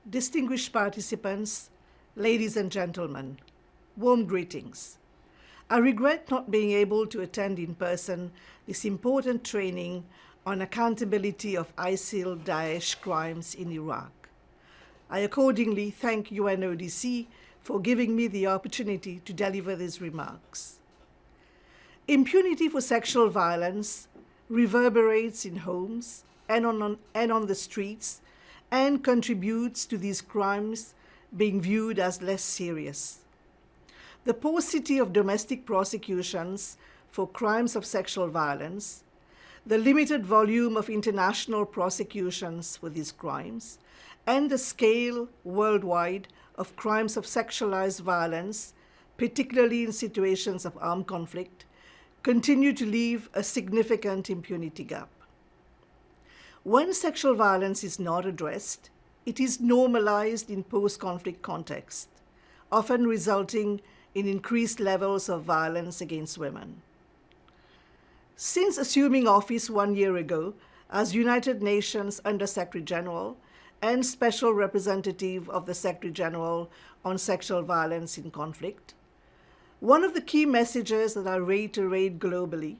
Distinguished participants, ladies and gentlemen, warm greetings. I regret not being able to attend in person this important training on accountability of ISIL-Daesh crimes in Iraq. I accordingly thank UNODC for giving me the opportunity to deliver these remarks. Impunity for sexual violence reverberates in homes and on the streets and contributes to these crimes being viewed as less serious. The paucity of domestic prosecutions for crimes of sexual violence, the limited volume of international prosecutions for these crimes, and the scale worldwide of crimes of sexualized violence, particularly in situations of armed conflict, continue to leave a significant impunity gap. When sexual violence is not addressed, it is normalized in post-conflict context, often resulting in increased levels of violence against women. Since assuming office 1 year ago as United Nations Under-Secretary General and Special Representative of the Secretary General on Sexual Violence in Conflict, one of the key messages that I reiterate globally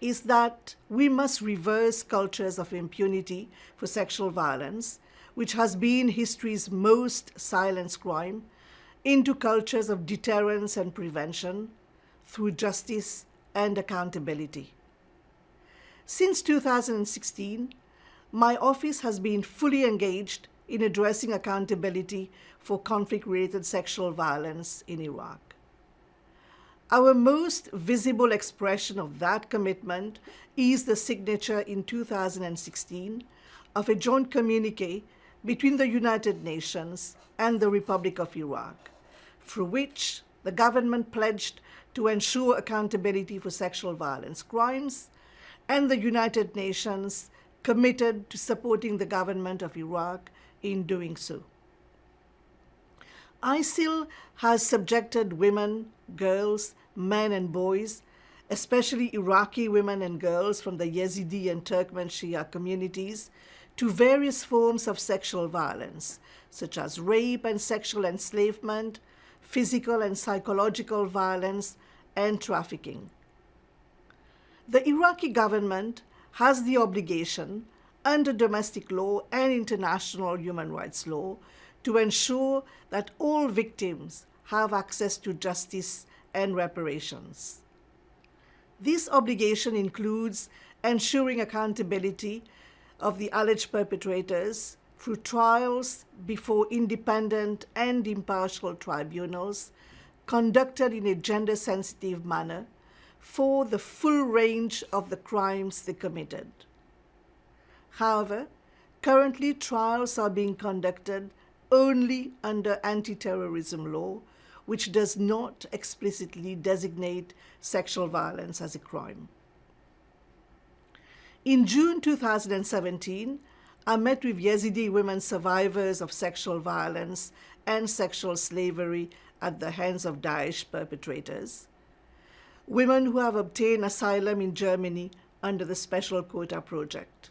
is that we must reverse cultures of impunity for sexual violence, which has been history's most silenced crime, into cultures of deterrence and prevention through justice and accountability. Since 2016, my office has been fully engaged in addressing accountability for conflict-related sexual violence in Iraq. Our most visible expression of that commitment is the signature in 2016 of a joint communiqué between the United Nations and the Republic of Iraq, through which the government pledged to ensure accountability for sexual violence crimes, and the United Nations committed to supporting the government of Iraq in doing so. ISIL has subjected women, girls, men and boys, especially Iraqi women and girls from the Yazidi and Turkmen Shia communities, to various forms of sexual violence, such as rape and sexual enslavement, physical and psychological violence, and trafficking. The Iraqi government has the obligation, under domestic law and international human rights law, to ensure that all victims have access to justice and reparations. This obligation includes ensuring accountability of the alleged perpetrators through trials before independent and impartial tribunals conducted in a gender-sensitive manner for the full range of the crimes they committed. However, currently trials are being conducted only under anti-terrorism law, which does not explicitly designate sexual violence as a crime. In June 2017, I met with Yazidi women survivors of sexual violence and sexual slavery at the hands of Daesh perpetrators, women who have obtained asylum in Germany under the Special Quota Project.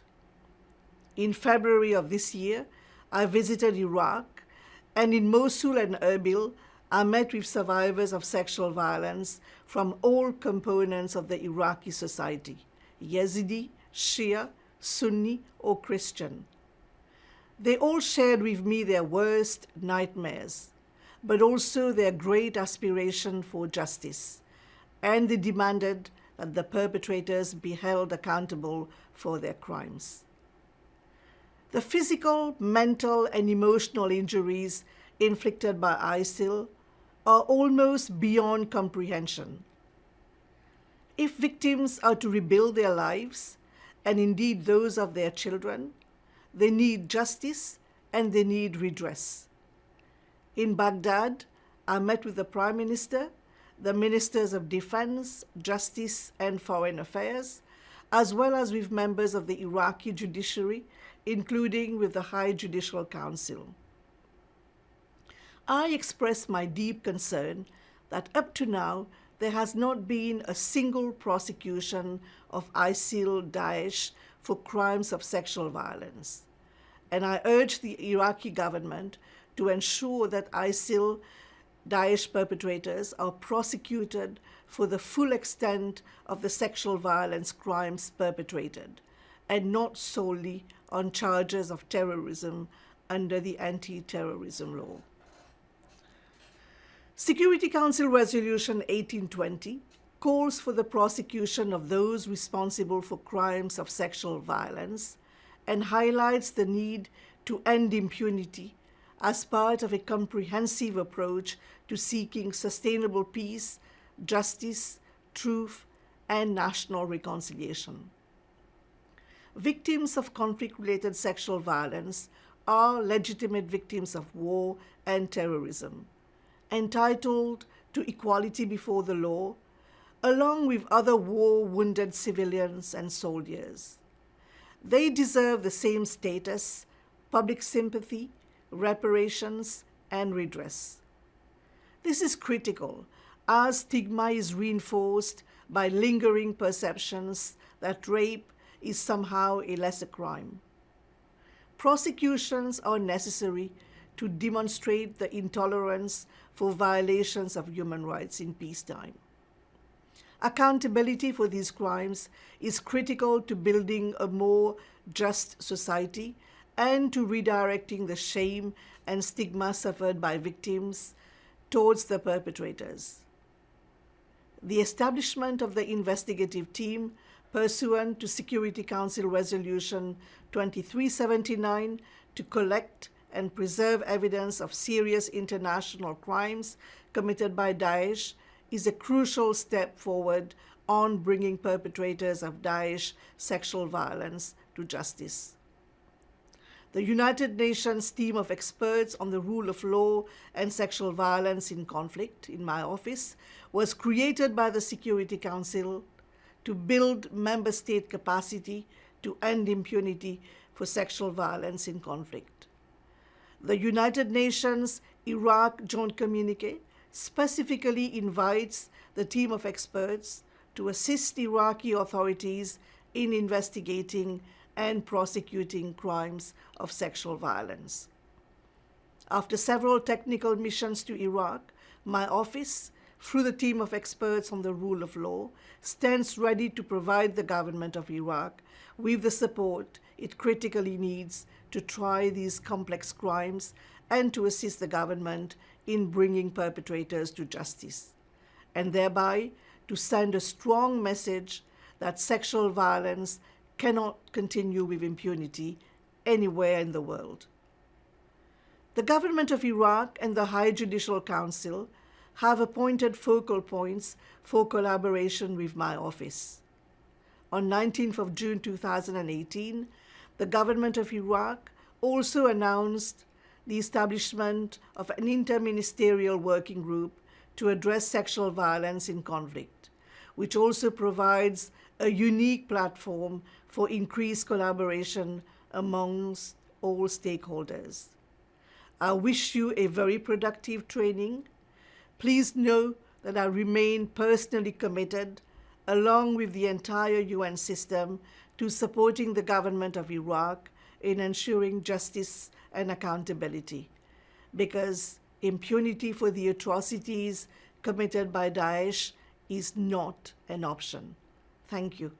In February of this year, I visited Iraq, and in Mosul and Erbil, I met with survivors of sexual violence from all components of the Iraqi society, Yazidi, Shia, Sunni, or Christian. They all shared with me their worst nightmares, but also their great aspiration for justice, and they demanded that the perpetrators be held accountable for their crimes. The physical, mental, and emotional injuries inflicted by ISIL are almost beyond comprehension. If victims are to rebuild their lives, and indeed those of their children, they need justice and they need redress. In Baghdad, I met with the Prime Minister, the Ministers of Defense, Justice, and Foreign Affairs, as well as with members of the Iraqi judiciary, including with the High Judicial Council. I expressed my deep concern that up to now, there has not been a single prosecution of ISIL-Daesh for crimes of sexual violence, and I urge the Iraqi government to ensure that ISIL Daesh perpetrators are prosecuted for the full extent of the sexual violence crimes perpetrated, and not solely on charges of terrorism under the anti-terrorism law. Security Council Resolution 1820 calls for the prosecution of those responsible for crimes of sexual violence and highlights the need to end impunity as part of a comprehensive approach to seeking sustainable peace, justice, truth, and national reconciliation. Victims of conflict-related sexual violence are legitimate victims of war and terrorism, entitled to equality before the law, along with other war-wounded civilians and soldiers. They deserve the same status, public sympathy, reparations, and redress. This is critical as stigma is reinforced by lingering perceptions that rape is somehow a lesser crime. Prosecutions are necessary to demonstrate the intolerance for violations of human rights in peacetime. Accountability for these crimes is critical to building a more just society and to redirecting the shame and stigma suffered by victims towards the perpetrators. The establishment of the investigative team pursuant to Security Council Resolution 2379 to collect and preserve evidence of serious international crimes committed by Daesh is a crucial step forward on bringing perpetrators of Daesh sexual violence to justice. The United Nations team of experts on the rule of law and sexual violence in conflict in my office was created by the Security Council to build member state capacity to end impunity for sexual violence in conflict. The United Nations Iraq Joint Communique specifically invites the team of experts to assist Iraqi authorities in investigating and prosecuting crimes of sexual violence. After several technical missions to Iraq, my office, through the team of experts on the rule of law, stands ready to provide the government of Iraq with the support it critically needs to try these complex crimes and to assist the government in bringing perpetrators to justice, and thereby to send a strong message that sexual violence cannot continue with impunity anywhere in the world. The government of Iraq and the High Judicial Council have appointed focal points for collaboration with my office. On 19th of June 2018, the government of Iraq also announced the establishment of an interministerial working group to address sexual violence in conflict, which also provides a unique platform for increased collaboration amongst all stakeholders. I wish you a very productive training. Please know that I remain personally committed, along with the entire UN system, to supporting the government of Iraq in ensuring justice and accountability, because impunity for the atrocities committed by Daesh is not an option. Thank you.